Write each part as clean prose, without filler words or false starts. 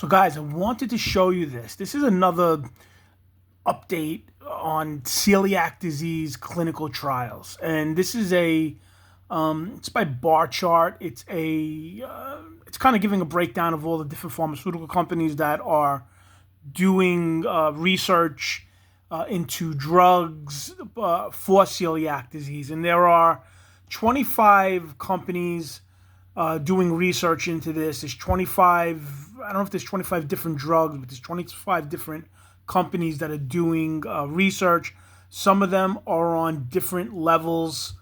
So guys, I wanted to show you this. This is another update on celiac disease clinical trials. And this is it's by bar chart. It's kind of giving a breakdown of all the different pharmaceutical companies that are doing research into drugs for celiac disease. And there are 25 companies doing research into this. There's 25, I don't know if there's 25 different drugs, but there's 25 different companies that are doing research. Some of them are on different levels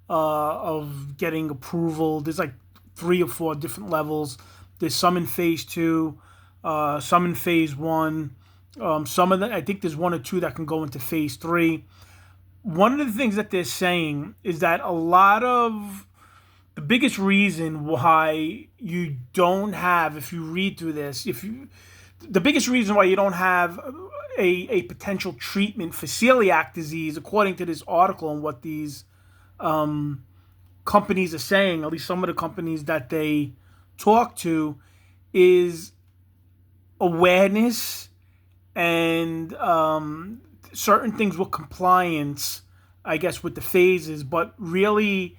of getting approval. There's like 3 or 4 different levels. There's some in phase 2, some in phase 1. Some of them, I think there's 1 or 2 that can go into phase 3. One of the things that they're saying is that the biggest reason why you don't have, if you read through this, the biggest reason why you don't have a potential treatment for celiac disease, according to this article and what these companies are saying, at least some of the companies that they talk to, is awareness and certain things with compliance, I guess, with the phases, but really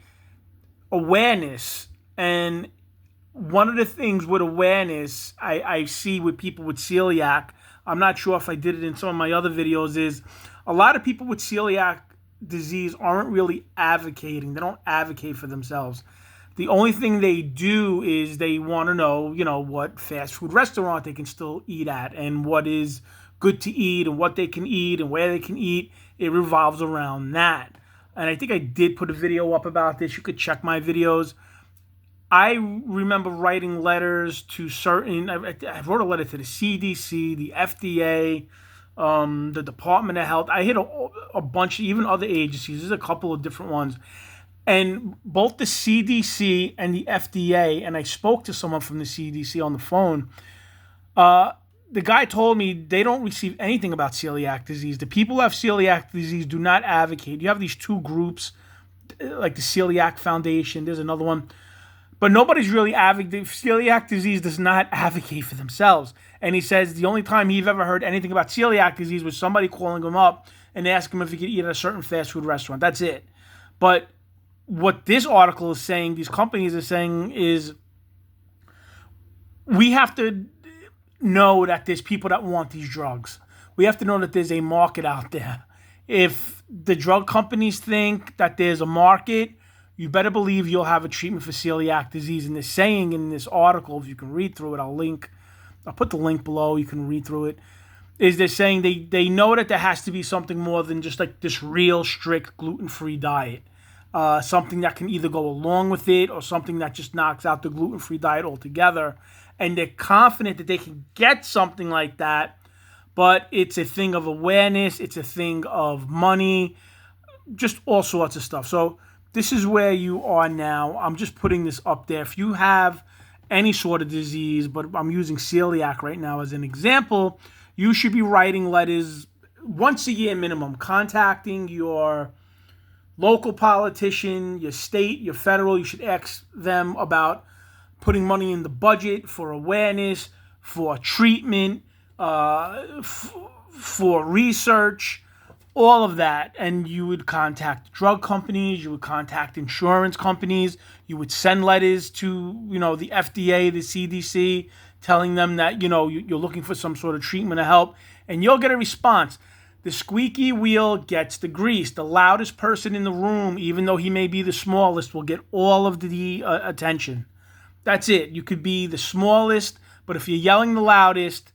awareness. And one of the things with awareness I see with people with celiac, I'm not sure if I did it in some of my other videos, is a lot of people with celiac disease aren't really advocating. They don't advocate for themselves. The only thing they do is they want to know, what fast food restaurant they can still eat at and what is good to eat and what they can eat and where they can eat. It revolves around that. And I think I did put a video up about this. You could check my videos. I remember writing letters to certain, I wrote a letter to the CDC, the FDA, the Department of Health. I hit a bunch, even other agencies. There's a couple of different ones. And both the CDC and the FDA, and I spoke to someone from the CDC on the phone, the guy told me they don't receive anything about celiac disease. The people who have celiac disease do not advocate. You have these 2 groups, like the Celiac Foundation. There's another one. But nobody's really advocating. Celiac disease does not advocate for themselves. And he says the only time he's ever heard anything about celiac disease was somebody calling him up and asking him if he could eat at a certain fast food restaurant. That's it. But what this article is saying, these companies are saying, is we have to know that there's people that want these drugs. We have to know that there's a market out there. If the drug companies think that there's a market, you better believe you'll have a treatment for celiac disease. And they're saying in this article, if you can read through it, I'll put the link below, you can read through it, is they're saying they know that there has to be something more than just like this real strict gluten-free diet. Something that can either go along with it or something that just knocks out the gluten-free diet altogether. And they're confident that they can get something like that, but it's a thing of awareness, it's a thing of money, just all sorts of stuff. So this is where you are now. I'm just putting this up there. If you have any sort of disease, but I'm using celiac right now as an example, you should be writing letters once a year minimum, contacting your local politician, your state, your federal. You should ask them about putting money in the budget for awareness, for treatment, for research, all of that. And you would contact drug companies, you would contact insurance companies, you would send letters to, the FDA, the CDC, telling them that, you're looking for some sort of treatment or help, and you'll get a response. The squeaky wheel gets the grease. The loudest person in the room, even though he may be the smallest, will get all of the attention. That's it. You could be the smallest, but if you're yelling the loudest,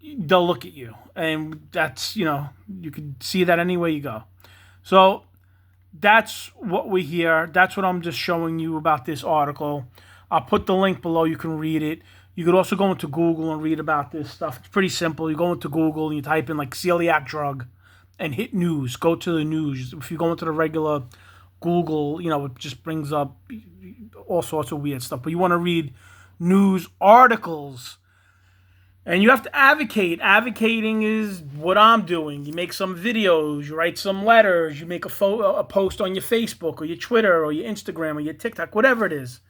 they'll look at you. And that's, you could see that any way you go. So that's what we hear. That's what I'm just showing you about this article. I'll put the link below. You can read it. You could also go into Google and read about this stuff. It's pretty simple. You go into Google and you type in like celiac drug and hit news. Go to the news. If you go into the regular Google, it just brings up all sorts of weird stuff. But you want to read news articles, and you have to advocate. Advocating is what I'm doing. You make some videos, you write some letters, you make a post on your Facebook or your Twitter or your Instagram or your TikTok, whatever it is,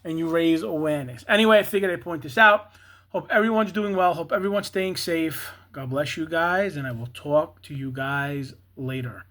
and you raise awareness. Anyway, I figured I'd point this out. Hope everyone's doing well. Hope everyone's staying safe. God bless you guys, and I will talk to you guys later.